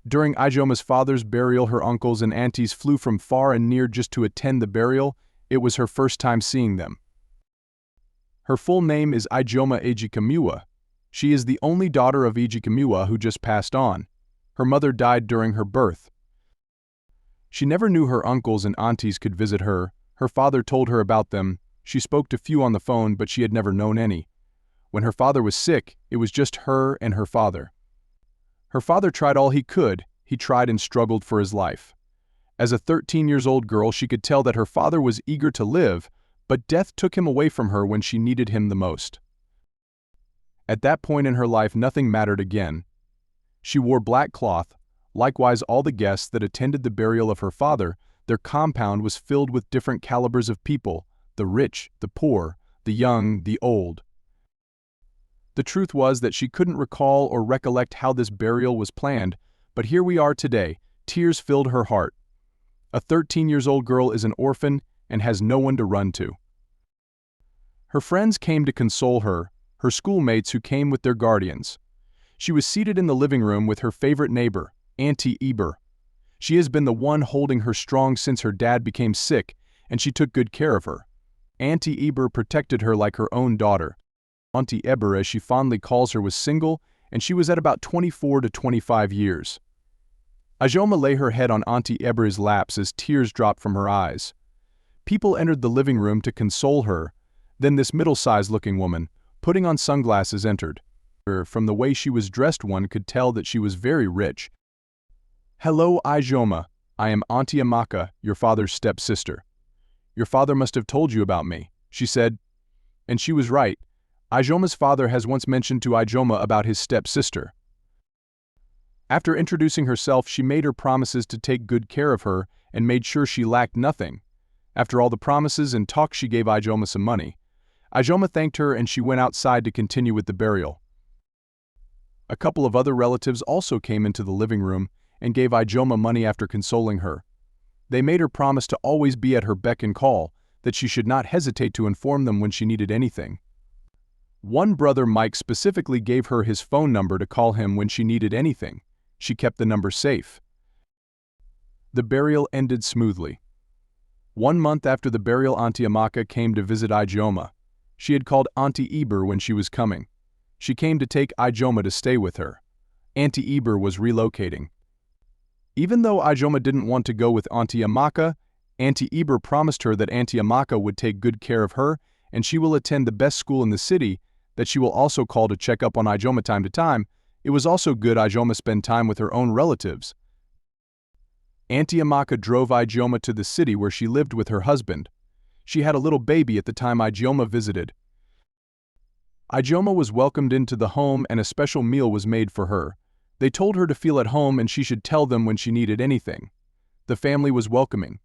During Ijeoma's father's burial, her uncles and aunties flew from far and near just to attend the burial. It was her first time seeing them. Her full name is Ijeoma Ejikamiwa. She is the only daughter of Ejikamiwa who just passed on. Her mother died during her birth. She never knew her uncles and aunties could visit her. Her father told her about them. She spoke to few on the phone, but she had never known any. When her father was sick, it was just her and her father. Her father tried all he could. He tried and struggled for his life. As a 13-year-old girl, she could tell that her father was eager to live, but death took him away from her when she needed him the most. At that point in her life, nothing mattered again. She wore black cloth. Likewise, all the guests that attended the burial of her father, their compound was filled with different calibers of people, the rich, the poor, the young, the old. The truth was that she couldn't recall or recollect how this burial was planned, but here we are today. Tears filled her heart. A 13-year-old girl is an orphan and has no one to run to. Her friends came to console her, her schoolmates who came with their guardians. She was seated in the living room with her favorite neighbor, Auntie Eber. She has been the one holding her strong since her dad became sick, and she took good care of her. Auntie Eber protected her like her own daughter. Auntie Eber, as she fondly calls her, was single, and she was at about 24 to 25 years. Ijeoma lay her head on Auntie Eber's laps as tears dropped from her eyes. People entered the living room to console her. Then this middle-sized looking woman, putting on sunglasses, entered. From the way she was dressed, one could tell that she was very rich. "Hello, Ijeoma. I am Auntie Amaka, your father's stepsister. Your father must have told you about me," she said. And she was right. Ijeoma's father has once mentioned to Ijeoma about his stepsister. After introducing herself, she made her promises to take good care of her and made sure she lacked nothing. After all the promises and talk, she gave Ijeoma some money. Ijeoma thanked her and she went outside to continue with the burial. A couple of other relatives also came into the living room and gave Ijeoma money after consoling her. They made her promise to always be at her beck and call, that she should not hesitate to inform them when she needed anything. One brother, Mike, specifically gave her his phone number to call him when she needed anything. She kept the number safe. The burial ended smoothly. 1 month after the burial, Auntie Amaka came to visit Ijeoma. She had called Auntie Eber when she was coming. She came to take Ijeoma to stay with her. Auntie Eber was relocating. Even though Ijeoma didn't want to go with Auntie Amaka, Auntie Eber promised her that Auntie Amaka would take good care of her and she will attend the best school in the city, that she will also call to check up on Ijeoma time to time. It was also good Ijeoma spend time with her own relatives. Auntie Amaka drove Ijeoma to the city where she lived with her husband. She had a little baby at the time Ijeoma visited. Ijeoma was welcomed into the home and a special meal was made for her. They told her to feel at home and she should tell them when she needed anything. The family was welcoming.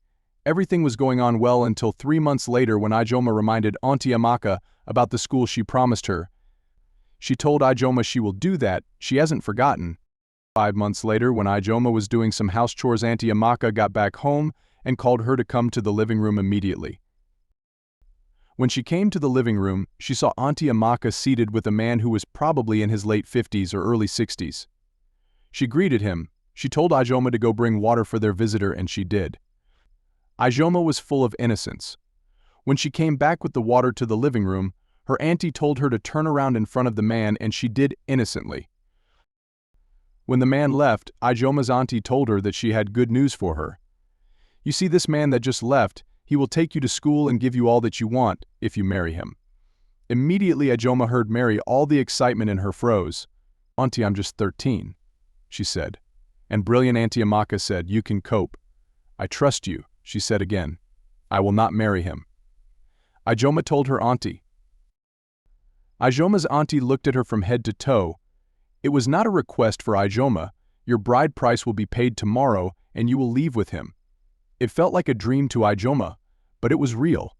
Everything was going on well until 3 months later when Ijeoma reminded Auntie Amaka about the school she promised her. She told Ijeoma she will do that. She hasn't forgotten. 5 months later, when Ijeoma was doing some house chores, Auntie Amaka got back home and called her to come to the living room immediately. When she came to the living room, she saw Auntie Amaka seated with a man who was probably in his late 50s or early 60s. She greeted him. She told Ijeoma to go bring water for their visitor, and she did. Ijeoma was full of innocence. When she came back with the water to the living room, her auntie told her to turn around in front of the man, and she did innocently. When the man left, Ijeoma's auntie told her that she had good news for her. "You see, this man that just left, he will take you to school and give you all that you want if you marry him." Immediately Ijeoma heard marry, all the excitement in her froze. "Auntie, I'm just 13, she said. And brilliant Auntie Amaka said, "You can cope." "I trust you," she said again. "I will not marry him." Ijeoma told her auntie. Ijeoma's auntie looked at her from head to toe. It was not a request for Ijeoma. Your bride price will be paid tomorrow and you will leave with him. It felt like a dream to Ijeoma, but it was real.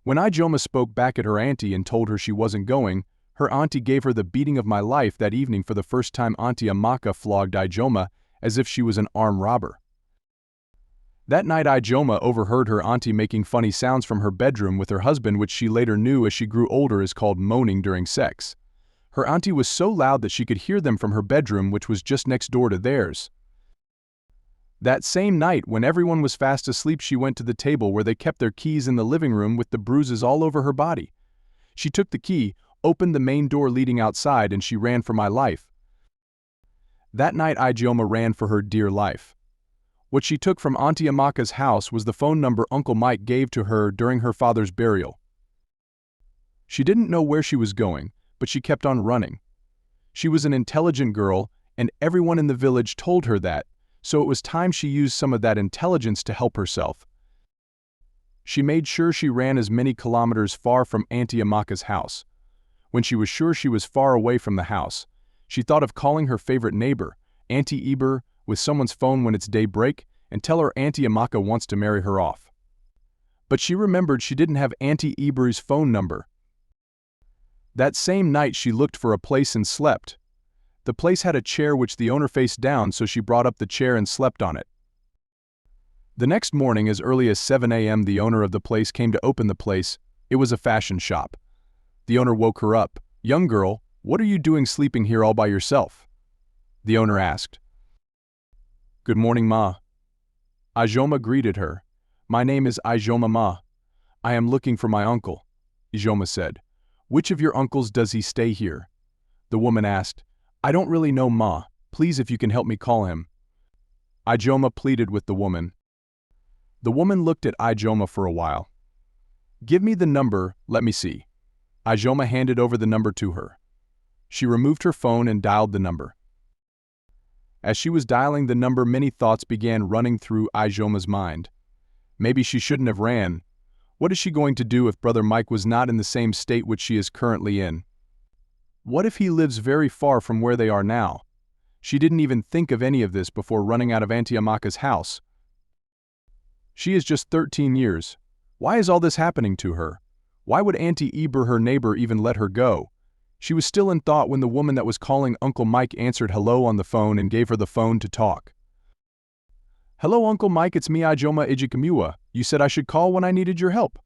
When Ijeoma spoke back at her auntie and told her she wasn't going, her auntie gave her the beating of my life that evening. For the first time, Auntie Amaka flogged Ijeoma as if she was an armed robber. That night, Ijeoma overheard her auntie making funny sounds from her bedroom with her husband, which she later knew as she grew older is called moaning during sex. Her auntie was so loud that she could hear them from her bedroom, which was just next door to theirs. That same night, when everyone was fast asleep, she went to the table where they kept their keys in the living room with the bruises all over her body. She took the key, opened the main door leading outside, and she ran for my life. That night, Ijeoma ran for her dear life. What she took from Auntie Amaka's house was the phone number Uncle Mike gave to her during her father's burial. She didn't know where she was going, but she kept on running. She was an intelligent girl, and everyone in the village told her that, so it was time she used some of that intelligence to help herself. She made sure she ran as many kilometers far from Auntie Amaka's house. When she was sure she was far away from the house, she thought of calling her favorite neighbor, Auntie Eber, with someone's phone when it's daybreak, and tell her Auntie Amaka wants to marry her off. But she remembered she didn't have Auntie Eber's phone number. That same night she looked for a place and slept. The place had a chair which the owner faced down, so she brought up the chair and slept on it. The next morning, as early as 7 a.m., the owner of the place came to open the place. It was a fashion shop. The owner woke her up. "Young girl, what are you doing sleeping here all by yourself?" The owner asked. "Good morning, Ma." Ijeoma greeted her. "My name is Ijeoma, Ma. I am looking for my uncle," Ijeoma said. "Which of your uncles does he stay here?" The woman asked. "I don't really know, Ma. Please, if you can help me call him." Ijeoma pleaded with the woman. The woman looked at Ijeoma for a while. "Give me the number, let me see." Ijeoma handed over the number to her. She removed her phone and dialed the number. As she was dialing the number, many thoughts began running through Ijeoma's mind. Maybe she shouldn't have ran. What is she going to do if Brother Mike was not in the same state which she is currently in? What if he lives very far from where they are now? She didn't even think of any of this before running out of Auntie Amaka's house. She is just 13 years. Why is all this happening to her? Why would Auntie Eber, her neighbor, even let her go? She was still in thought when the woman that was calling Uncle Mike answered hello on the phone and gave her the phone to talk. "Hello, Uncle Mike, it's me, Ijeoma Ejikamiwa. You said I should call when I needed your help."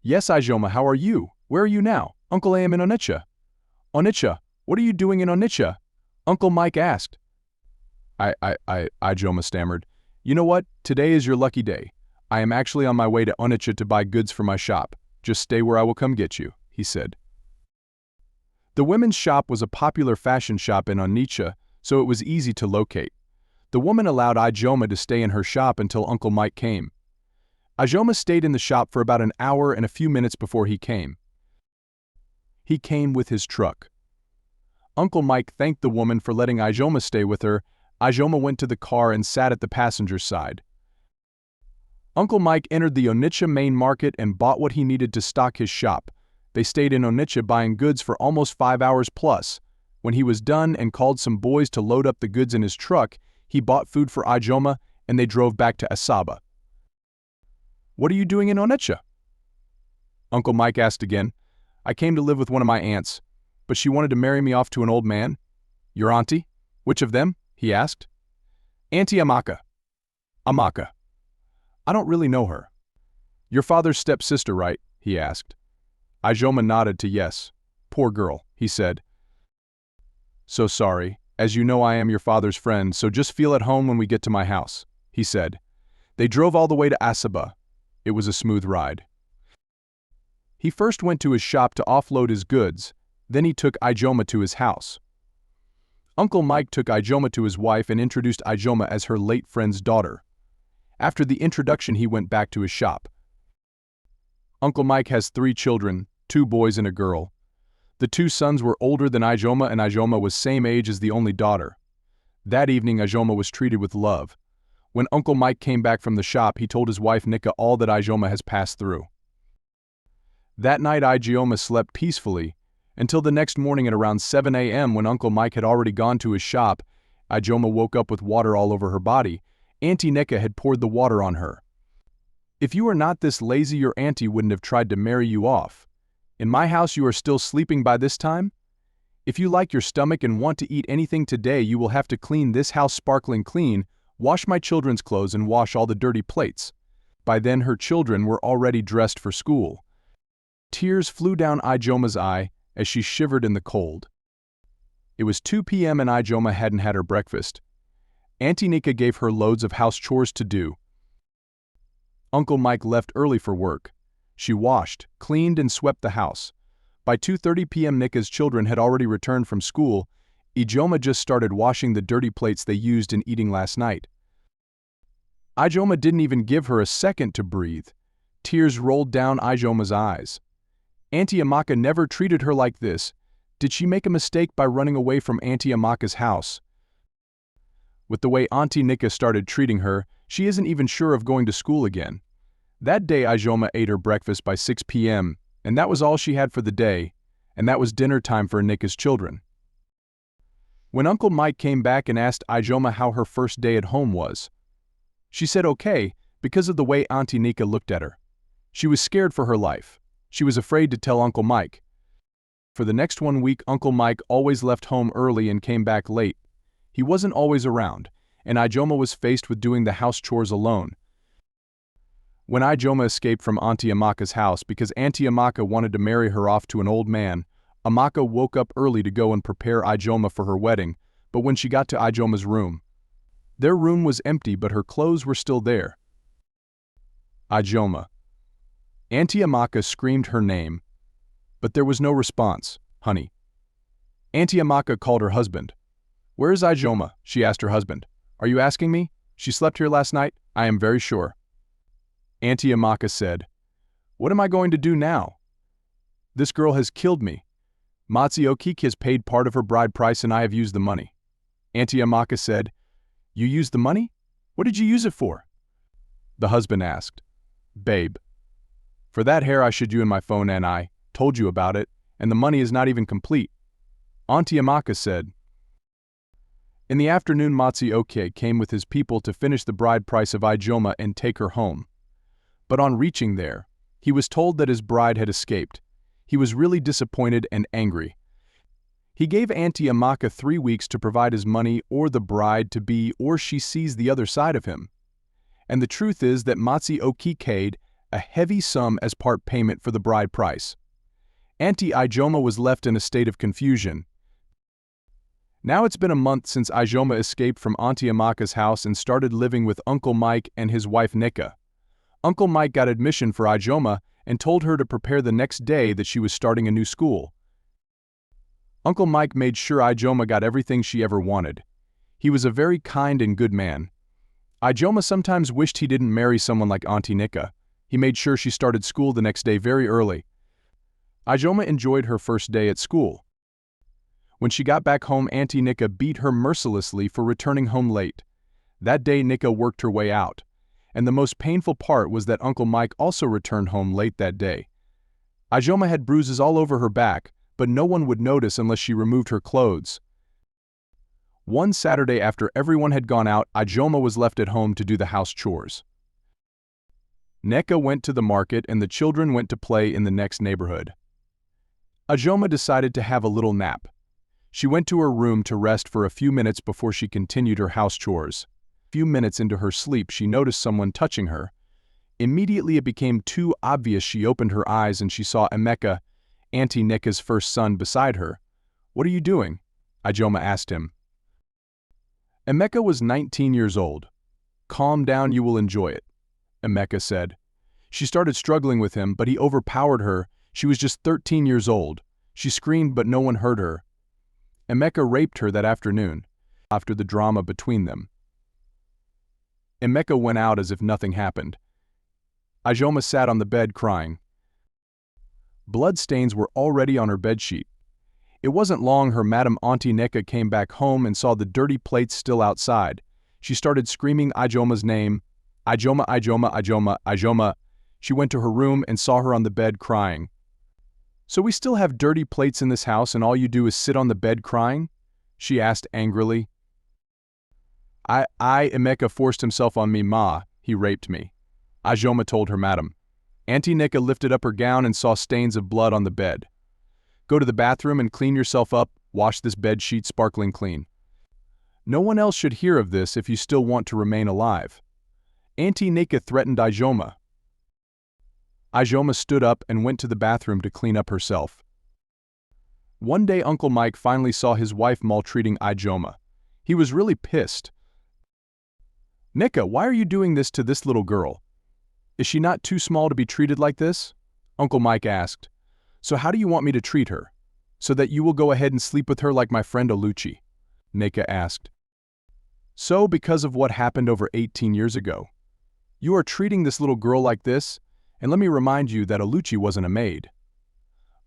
"Yes, Ijeoma, how are you? Where are you now?" "Uncle, I am in Onitsha." "Onitsha? What are you doing in Onitsha?" Uncle Mike asked. Ijeoma stammered. "You know what? Today is your lucky day. I am actually on my way to Onitsha to buy goods for my shop. Just stay where I will come get you," he said. The women's shop was a popular fashion shop in Onitsha, so it was easy to locate. The woman allowed Ijeoma to stay in her shop until Uncle Mike came. Ijeoma stayed in the shop for about an hour and a few minutes before he came. He came with his truck. Uncle Mike thanked the woman for letting Ijeoma stay with her. Ijeoma went to the car and sat at the passenger's side. Uncle Mike entered the Onitsha main market and bought what he needed to stock his shop. They stayed in Onitsha buying goods for almost 5 hours plus. When he was done and called some boys to load up the goods in his truck, he bought food for Ijeoma and they drove back to Asaba. "What are you doing in Onitsha?" Uncle Mike asked again. "I came to live with one of my aunts, but she wanted to marry me off to an old man." "Your auntie? Which of them?" he asked. "Auntie Amaka." "Amaka. I don't really know her." "Your father's stepsister, right?" he asked. Ijeoma nodded to yes. "Poor girl," he said. "So sorry. As you know, I am your father's friend, so just feel at home when we get to my house," he said. They drove all the way to Asaba. It was a smooth ride. He first went to his shop to offload his goods, then he took Ijeoma to his house. Uncle Mike took Ijeoma to his wife and introduced Ijeoma as her late friend's daughter. After the introduction, he went back to his shop. Uncle Mike has 3 children, 2 boys and a girl. The 2 sons were older than Ijeoma and Ijeoma was same age as the only daughter. That evening, Ijeoma was treated with love. When Uncle Mike came back from the shop, he told his wife Nika all that Ijeoma has passed through. That night, Ijeoma slept peacefully, until the next morning at around 7 a.m. when Uncle Mike had already gone to his shop. Ijeoma woke up with water all over her body. Auntie Nika had poured the water on her. "If you were not this lazy, your auntie wouldn't have tried to marry you off. In my house you are still sleeping by this time? If you like your stomach and want to eat anything today, you will have to clean this house sparkling clean, wash my children's clothes and wash all the dirty plates." By then her children were already dressed for school. Tears flew down Ijeoma's eye as she shivered in the cold. It was 2 p.m. and Ijeoma hadn't had her breakfast. Auntie Nika gave her loads of house chores to do. Uncle Mike left early for work. She washed, cleaned, and swept the house. By 2:30 p.m. Nika's children had already returned from school. Ijeoma just started washing the dirty plates they used in eating last night. Ijeoma didn't even give her a second to breathe. Tears rolled down Ijeoma's eyes. Auntie Amaka never treated her like this. Did she make a mistake by running away from Auntie Amaka's house? With the way Auntie Nika started treating her, she isn't even sure of going to school again. That day Ijeoma ate her breakfast by 6 p.m., and that was all she had for the day, and that was dinner time for Nika's children. When Uncle Mike came back and asked Ijeoma how her first day at home was, she said okay, because of the way Auntie Nika looked at her. She was scared for her life. She was afraid to tell Uncle Mike. For the next 1 week, Uncle Mike always left home early and came back late. He wasn't always around, and Ijeoma was faced with doing the house chores alone. When Ijeoma escaped from Auntie Amaka's house because Auntie Amaka wanted to marry her off to an old man, Amaka woke up early to go and prepare Ijeoma for her wedding, but when she got to Ijeoma's room, their room was empty but her clothes were still there. Ijeoma. Auntie Amaka screamed her name, but there was no response. Honey. Auntie Amaka called her husband. Where is Ijeoma? She asked her husband. Are you asking me? She slept here last night? I am very sure. Auntie Amaka said, What am I going to do now? This girl has killed me. Matsuoki has paid part of her bride price and I have used the money. Auntie Amaka said, You used the money? What did you use it for? The husband asked. Babe. For that hair I showed you in my phone and I told you about it, and the money is not even complete. Auntie Amaka said. In the afternoon Matsuoki came with his people to finish the bride price of Ijeoma and take her home. But on reaching there, he was told that his bride had escaped. He was really disappointed and angry. He gave Auntie Amaka 3 weeks to provide his money or the bride-to-be or she sees the other side of him. And the truth is that Matsuoki paid a heavy sum as part payment for the bride price. Auntie Ijeoma was left in a state of confusion. Now it's been a month since Ijeoma escaped from Auntie Amaka's house and started living with Uncle Mike and his wife Nika. Uncle Mike got admission for Ijeoma and told her to prepare the next day that she was starting a new school. Uncle Mike made sure Ijeoma got everything she ever wanted. He was a very kind and good man. Ijeoma sometimes wished he didn't marry someone like Auntie Nika. He made sure she started school the next day very early. Ijeoma enjoyed her first day at school. When she got back home, Auntie Nika beat her mercilessly for returning home late. That day Nika worked her way out. And the most painful part was that Uncle Mike also returned home late that day. Ijeoma had bruises all over her back, but no one would notice unless she removed her clothes. One Saturday after everyone had gone out, Ijeoma was left at home to do the house chores. Nika went to the market and the children went to play in the next neighborhood. Ijeoma decided to have a little nap. She went to her room to rest for a few minutes before she continued her house chores. A few minutes into her sleep, she noticed someone touching her. Immediately it became too obvious. She opened her eyes and she saw Emeka, Auntie Nika's first son, beside her. What are you doing? Ijeoma asked him. Emeka was 19 years old. Calm down, you will enjoy it, Emeka said. She started struggling with him, but he overpowered her. She was just 13 years old. She screamed, but no one heard her. Emeka raped her that afternoon, after the drama between them. Emeka went out as if nothing happened. Ijeoma sat on the bed crying. Blood stains were already on her bedsheet. It wasn't long her Madam Auntie Nika came back home and saw the dirty plates still outside. She started screaming Ijeoma's name. Ijeoma, Ijeoma, Ijeoma, Ijeoma. She went to her room and saw her on the bed crying. So we still have dirty plates in this house and all you do is sit on the bed crying? She asked angrily. Emeka forced himself on me, ma. He raped me. Ijeoma told her madam. Auntie Nika lifted up her gown and saw stains of blood on the bed. Go to the bathroom and clean yourself up. Wash this bed sheet sparkling clean. No one else should hear of this if you still want to remain alive. Auntie Nika threatened Ijeoma. Ijeoma stood up and went to the bathroom to clean up herself. One day Uncle Mike finally saw his wife maltreating Ijeoma. He was really pissed. Nika, why are you doing this to this little girl? Is she not too small to be treated like this? Uncle Mike asked. So how do you want me to treat her? So that you will go ahead and sleep with her like my friend Oluchi? Nika asked. So because of what happened over 18 years ago. You are treating this little girl like this, and let me remind you that Oluchi wasn't a maid.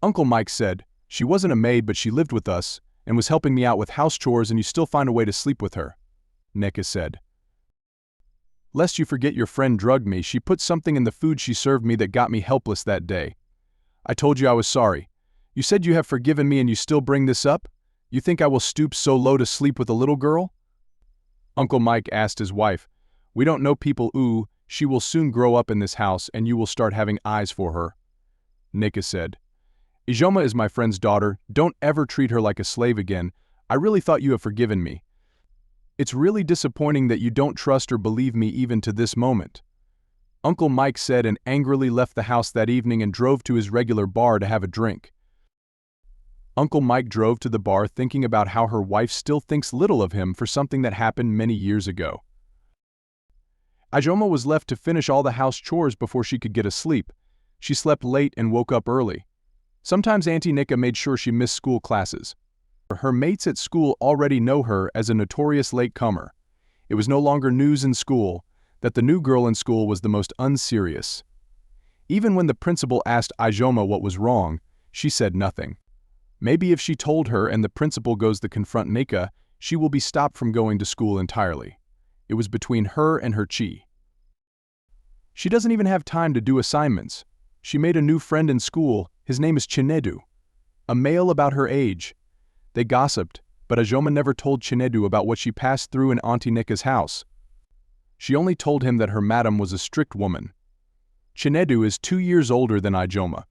Uncle Mike said, she wasn't a maid but she lived with us, and was helping me out with house chores, and you still find a way to sleep with her. Nika said. Lest you forget your friend drugged me, she put something in the food she served me that got me helpless that day. I told you I was sorry. You said you have forgiven me and you still bring this up? You think I will stoop so low to sleep with a little girl? Uncle Mike asked his wife. We don't know people. Ooh, she will soon grow up in this house and you will start having eyes for her. Nika said. Ijeoma is my friend's daughter. Don't ever treat her like a slave again. I really thought you have forgiven me. It's really disappointing that you don't trust or believe me even to this moment. Uncle Mike said and angrily left the house that evening and drove to his regular bar to have a drink. Uncle Mike drove to the bar thinking about how her wife still thinks little of him for something that happened many years ago. Ijeoma was left to finish all the house chores before she could get asleep. She slept late and woke up early. Sometimes Auntie Nika made sure she missed school classes. Her mates at school already know her as a notorious latecomer. It was no longer news in school that the new girl in school was the most unserious. Even when the principal asked Ijeoma what was wrong, she said nothing. Maybe if she told her and the principal goes to confront Nika, she will be stopped from going to school entirely. It was between her and her chi. She doesn't even have time to do assignments. She made a new friend in school. His name is Chinedu, a male about her age. They gossiped, but Ijeoma never told Chinedu about what she passed through in Auntie Nika's house. She only told him that her madam was a strict woman. Chinedu is 2 years older than Ijeoma.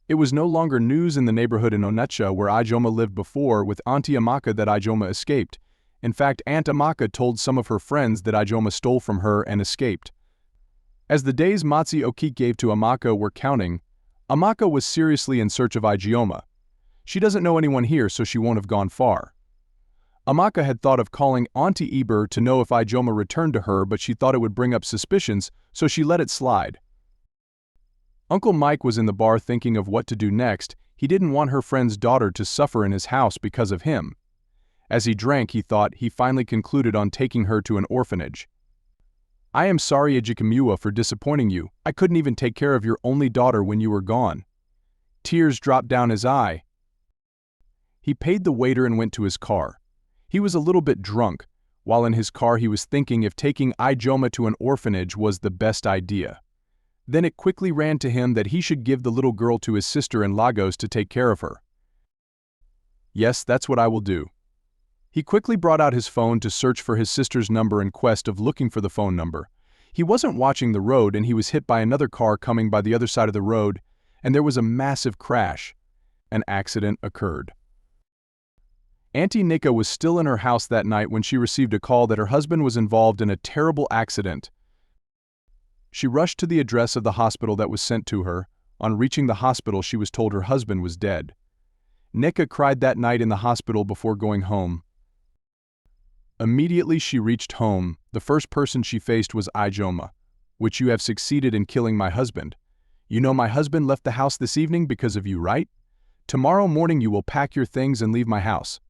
It was no longer news in the neighborhood in Onitsha where Ijeoma lived before with Auntie Amaka that Ijeoma escaped. In fact, Aunt Amaka told some of her friends that Ijeoma stole from her and escaped. As the days Matsi Oki gave to Amaka were counting, Amaka was seriously in search of Ijeoma. She doesn't know anyone here, so she won't have gone far. Amaka had thought of calling Auntie Eber to know if Ijeoma returned to her, but she thought it would bring up suspicions, so she let it slide. Uncle Mike was in the bar thinking of what to do next. He didn't want her friend's daughter to suffer in his house because of him. As he drank, he thought he finally concluded on taking her to an orphanage. I am sorry, Ijeoma, for disappointing you. I couldn't even take care of your only daughter when you were gone. Tears dropped down his eye. He paid the waiter and went to his car. He was a little bit drunk. While in his car he was thinking if taking Ijeoma to an orphanage was the best idea. Then it quickly ran to him that he should give the little girl to his sister in Lagos to take care of her. Yes, that's what I will do. He quickly brought out his phone to search for his sister's number in quest of looking for the phone number. He wasn't watching the road and he was hit by another car coming by the other side of the road, and there was a massive crash. An accident occurred. Auntie Nika was still in her house that night when she received a call that her husband was involved in a terrible accident. She rushed to the address of the hospital that was sent to her. On reaching the hospital, she was told her husband was dead. Nika cried that night in the hospital before going home. Immediately she reached home, the first person she faced was Ijeoma. Which you have succeeded in killing my husband. You know my husband left the house this evening because of you, right? Tomorrow morning you will pack your things and leave my house.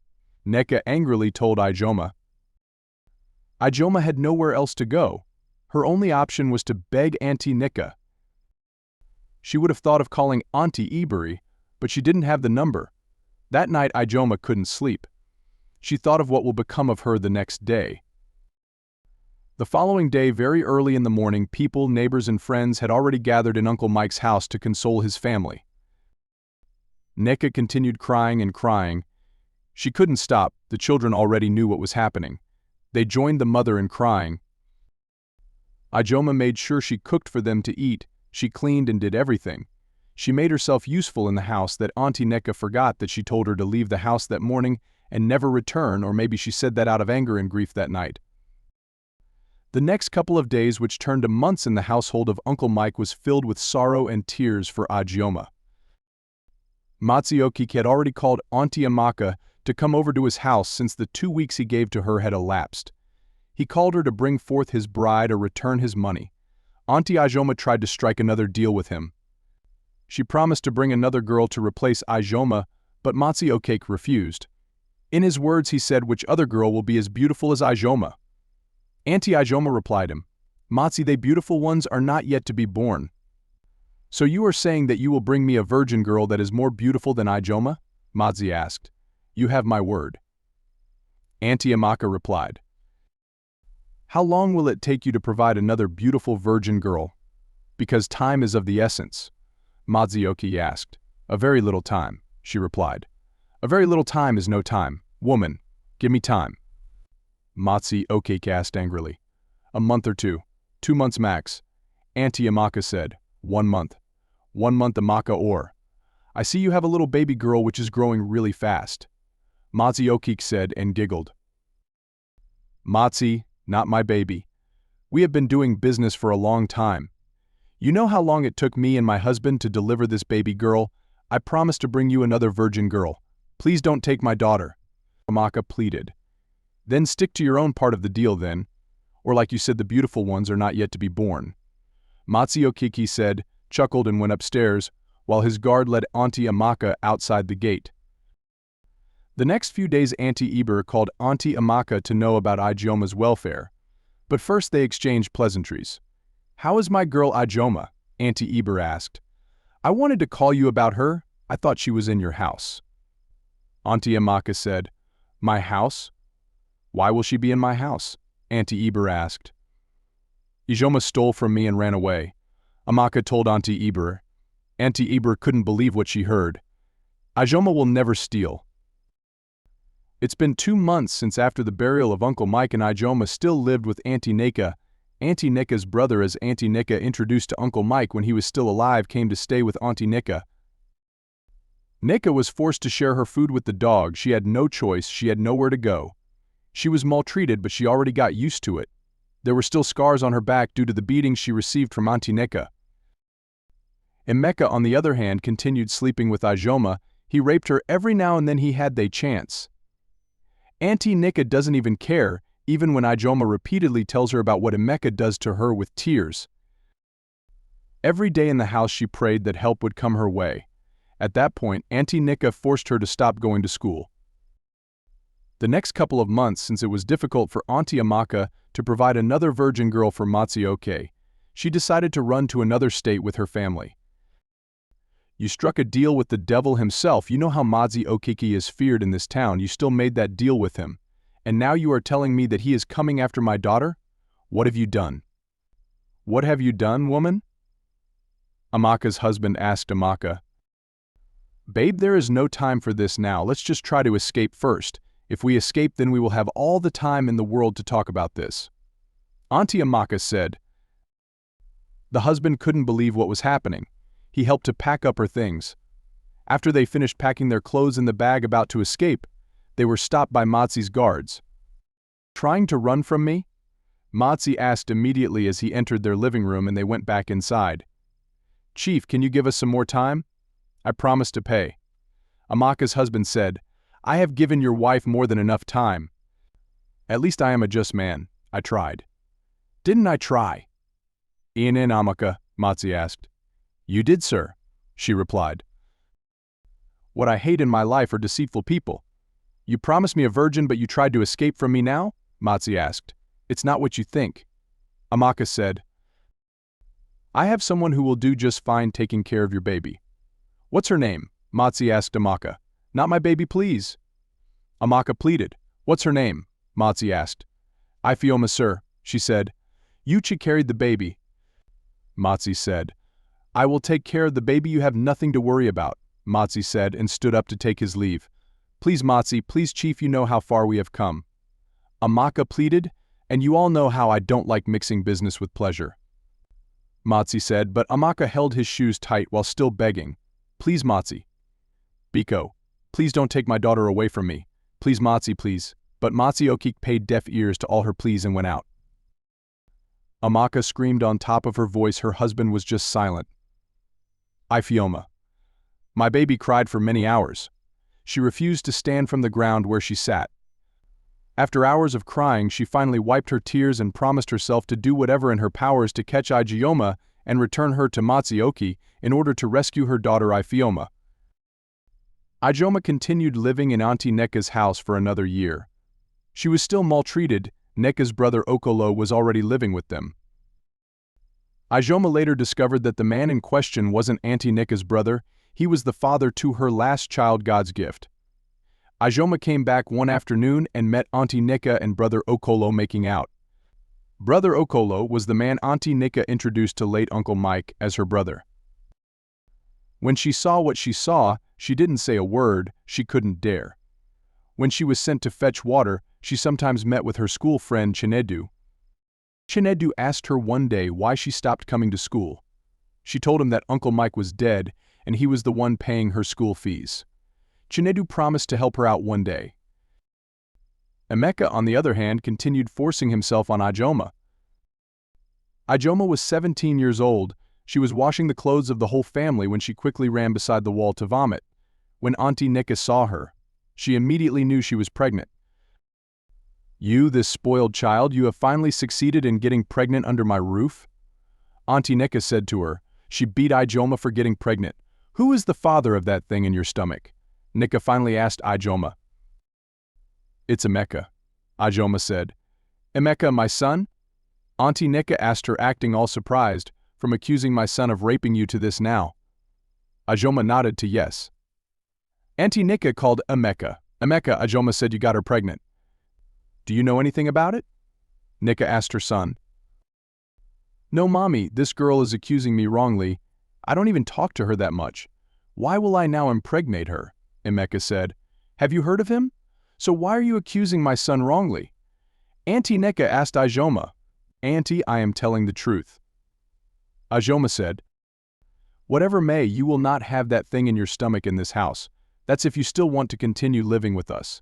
Nika angrily told Ijeoma. Ijeoma had nowhere else to go. Her only option was to beg Auntie Nika. She would have thought of calling Auntie Iberi, but she didn't have the number. That night Ijeoma couldn't sleep. She thought of what will become of her the next day. The following day, very early in the morning, people, neighbors and friends had already gathered in Uncle Mike's house to console his family. Nika continued crying and crying. She couldn't stop. The children already knew what was happening. They joined the mother in crying. Ijeoma made sure she cooked for them to eat. She cleaned and did everything. She made herself useful in the house that Auntie Nika forgot that she told her to leave the house that morning and never return, or maybe she said that out of anger and grief that night. The next couple of days, which turned to months in the household of Uncle Mike, was filled with sorrow and tears for Ijeoma. Matsuoki had already called Auntie Amaka to come over to his house since the 2 weeks he gave to her had elapsed. He called her to bring forth his bride or return his money. Auntie Ijeoma tried to strike another deal with him. She promised to bring another girl to replace Ijeoma, but Matsuoke refused. In his words, he said, "Which other girl will be as beautiful as Ijeoma?" Auntie Ijeoma replied him, "Matsu, they beautiful ones are not yet to be born." "So you are saying that you will bring me a virgin girl that is more beautiful than Ijeoma?" Matsu asked. "You have my word." Auntie Amaka replied, "How long will it take you to provide another beautiful virgin girl? Because time is of the essence." Matsuoke asked. "A very little time," she replied. "A very little time is no time. Woman, give me time." Matsuoke asked angrily. "A month or two. 2 months max." Auntie Amaka said, 1 month. 1 month, Amaka, or I see you have a little baby girl which is growing really fast. Matsuoke said and giggled. "Matsu, not my baby. We have been doing business for a long time. You know how long it took me and my husband to deliver this baby girl? I promise to bring you another virgin girl. Please don't take my daughter." Amaka pleaded. "Then stick to your own part of the deal then. Or like you said, the beautiful ones are not yet to be born." Matsuoke said, chuckled and went upstairs, while his guard led Auntie Amaka outside the gate. The next few days Auntie Eber called Auntie Amaka to know about Ijeoma's welfare. But first they exchanged pleasantries. "How is my girl Ijeoma?" Auntie Eber asked. "I wanted to call you about her. I thought she was in your house." Auntie Amaka said, "My house? Why will she be in my house?" Auntie Eber asked. "Ijeoma stole from me and ran away," Amaka told Auntie Eber. Auntie Eber couldn't believe what she heard. "Ijeoma will never steal." It's been 2 months since after the burial of Uncle Mike, and Ijeoma still lived with Auntie Nika. Auntie Nika's brother, as Auntie Nika introduced to Uncle Mike when he was still alive, came to stay with Auntie Nika. Nika was forced to share her food with the dog. She had no choice, she had nowhere to go. She was maltreated, but she already got used to it. There were still scars on her back due to the beatings she received from Auntie Nika. Emeka, on the other hand, continued sleeping with Ijeoma. He raped her every now and then he had the chance. Auntie Nika doesn't even care, even when Ijeoma repeatedly tells her about what Emeka does to her with tears. Every day in the house she prayed that help would come her way. At that point, Auntie Nika forced her to stop going to school. The next couple of months, since it was difficult for Auntie Amaka to provide another virgin girl for Matsuoke, she decided to run to another state with her family. "You struck a deal with the devil himself. You know how Matsuoke is feared in this town. You still made that deal with him. And now you are telling me that he is coming after my daughter? What have you done?" "What have you done, woman?" Amaka's husband asked Amaka. "Babe, there is no time for this now. Let's just try to escape first. If we escape, then we will have all the time in the world to talk about this." Auntie Amaka said. The husband couldn't believe what was happening. He helped to pack up her things. After they finished packing their clothes in the bag about to escape, they were stopped by Matsu's guards. "Trying to run from me?" Matsu asked immediately as he entered their living room, and they went back inside. "Chief, can you give us some more time? I promise to pay." Amaka's husband said, "I have given your wife more than enough time. At least I am a just man. I tried." "Didn't I try?" "Ian and Amaka," Matsu asked. "You did, sir," she replied. "What I hate in my life are deceitful people. You promised me a virgin, but you tried to escape from me now?" Matsu asked. "It's not what you think." Amaka said, "I have someone who will do just fine taking care of your baby." "What's her name?" Matsu asked Amaka. "Not my baby, please." Amaka pleaded. "What's her name?" Matsu asked. "Ijeoma, sir," she said. "Yuchi carried the baby." Matsu said, "I will take care of the baby, you have nothing to worry about," Matsu said, and stood up to take his leave. "Please, Matsu, please, chief, you know how far we have come." Amaka pleaded, "And you all know how I don't like mixing business with pleasure." Matsu said, but Amaka held his shoes tight while still begging. "Please, Matsu. Biko, please don't take my daughter away from me. Please, Matsu, please." But Matsuoke paid deaf ears to all her pleas and went out. Amaka screamed on top of her voice. Her husband was just silent. "Ijeoma. My baby cried for many hours. She refused to stand from the ground where she sat. After hours of crying, she finally wiped her tears and promised herself to do whatever in her powers to catch Ijeoma and return her to Matsuoki in order to rescue her daughter Ijeoma. Ijeoma continued living in Auntie Neka's house for another year. She was still maltreated. Neka's brother Okolo was already living with them. Ijeoma later discovered that the man in question wasn't Auntie Neka's brother, he was the father to her last child, God's gift. Ijeoma came back one afternoon and met Auntie Neka and brother Okolo making out. Brother Okolo was the man Auntie Neka introduced to late Uncle Mike as her brother. When she saw what she saw, she didn't say a word, she couldn't dare. When she was sent to fetch water, she sometimes met with her school friend Chinedu. Chinedu asked her one day why she stopped coming to school. She told him that Uncle Mike was dead and he was the one paying her school fees. Chinedu promised to help her out one day. Emeka, on the other hand, continued forcing himself on Ijeoma. Ijeoma was 17 years old. She was washing the clothes of the whole family when she quickly ran beside the wall to vomit. When Auntie Neka saw her, she immediately knew she was pregnant. "You, this spoiled child, you have finally succeeded in getting pregnant under my roof?" Auntie Neka said to her. She beat Ijeoma for getting pregnant. "Who is the father of that thing in your stomach?" Neka finally asked Ijeoma. "It's Emeka," Ijeoma said. "Emeka, my son?" Auntie Neka asked her, acting all surprised, "From accusing my son of raping you to this now?" Ijeoma nodded to yes. Auntie Neka called Emeka. "Emeka," Ijeoma said, "you got her pregnant. Do you know anything about it?" Neka asked her son. "No, Mommy, this girl is accusing me wrongly. I don't even talk to her that much. Why will I now impregnate her?" Emeka said. "Have you heard of him? So why are you accusing my son wrongly?" Auntie Neka asked Ijeoma. "Auntie, I am telling the truth." Ijeoma said, "Whatever may, you will not have that thing in your stomach in this house. That's if you still want to continue living with us.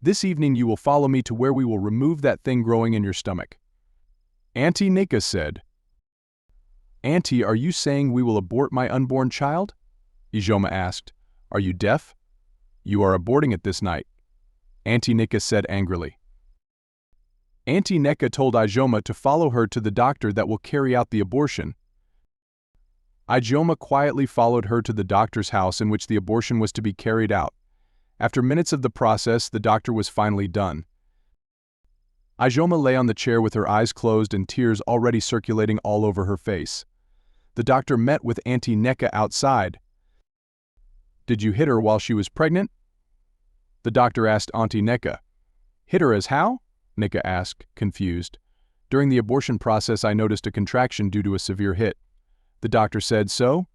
This evening you will follow me to where we will remove that thing growing in your stomach." Auntie Neka said, "Auntie, are you saying we will abort my unborn child?" Ijeoma asked. "Are you deaf? You are aborting it this night," Auntie Neka said angrily. Auntie Neka told Ijeoma to follow her to the doctor that will carry out the abortion. Ijeoma quietly followed her to the doctor's house in which the abortion was to be carried out. After minutes of the process, the doctor was finally done. Ijeoma lay on the chair with her eyes closed and tears already circulating all over her face. The doctor met with Auntie Neka outside. "Did you hit her while she was pregnant?" The doctor asked Auntie Neka. "Hit her as how?" Neka asked, confused. "During the abortion process I noticed a contraction due to a severe hit." The doctor said, "So?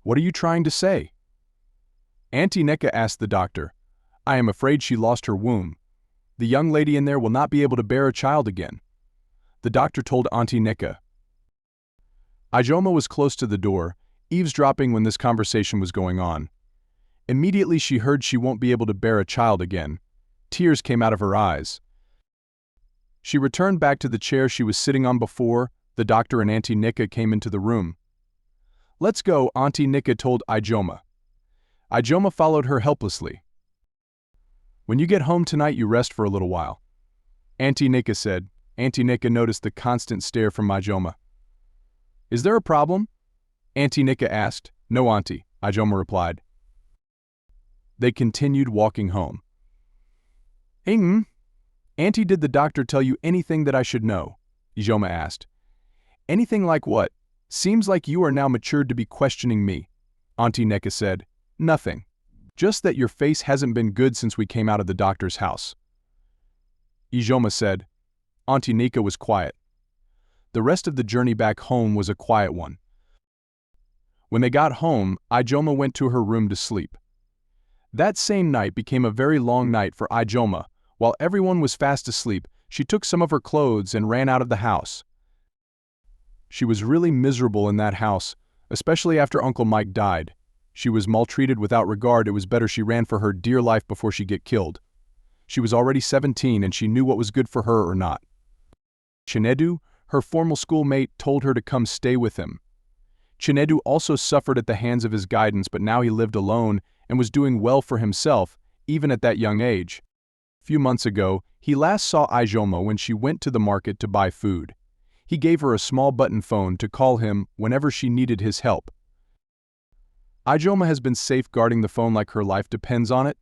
What are you trying to say?" Auntie Neka asked the doctor. "I am afraid she lost her womb. The young lady in there will not be able to bear a child again." The doctor told Auntie Neka. Ijeoma was close to the door, eavesdropping when this conversation was going on. Immediately she heard she won't be able to bear a child again. Tears came out of her eyes. She returned back to the chair she was sitting on before. The doctor and Auntie Neka came into the room. "Let's go," Auntie Neka told Ijeoma. Ijeoma followed her helplessly. "When you get home tonight, you rest for a little while," Auntie Neka said. Auntie Neka noticed the constant stare from Ijeoma. "Is there a problem?" Auntie Neka asked. "No, Auntie," Ijeoma replied. They continued walking home. Auntie, did the doctor tell you anything that I should know?" Ijeoma asked. "Anything like what? Seems like you are now matured to be questioning me," Auntie Neka said. "Nothing. Just that your face hasn't been good since we came out of the doctor's house." Ijeoma said. Auntie Neka was quiet. The rest of the journey back home was a quiet one. When they got home, Ijeoma went to her room to sleep. That same night became a very long night for Ijeoma. While everyone was fast asleep, she took some of her clothes and ran out of the house. She was really miserable in that house, especially after Uncle Mike died. She was maltreated without regard. It was better she ran for her dear life before she get killed. She was already 17 and she knew what was good for her or not. Chinedu, her formal schoolmate, told her to come stay with him. Chinedu also suffered at the hands of his guidance, but now he lived alone and was doing well for himself, even at that young age. A few months ago, He last saw Ijeoma when she went to the market to buy food. He gave her a small button phone to call him whenever she needed his help. Ijeoma has been safeguarding the phone like her life depends on it.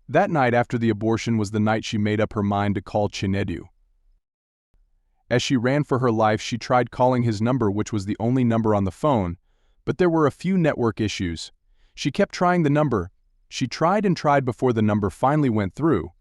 That night after the abortion was the night she made up her mind to call Chinedu. As she ran for her life, she tried calling his number, which was the only number on the phone, but there were a few network issues. She kept trying the number. She tried and tried before the number finally went through.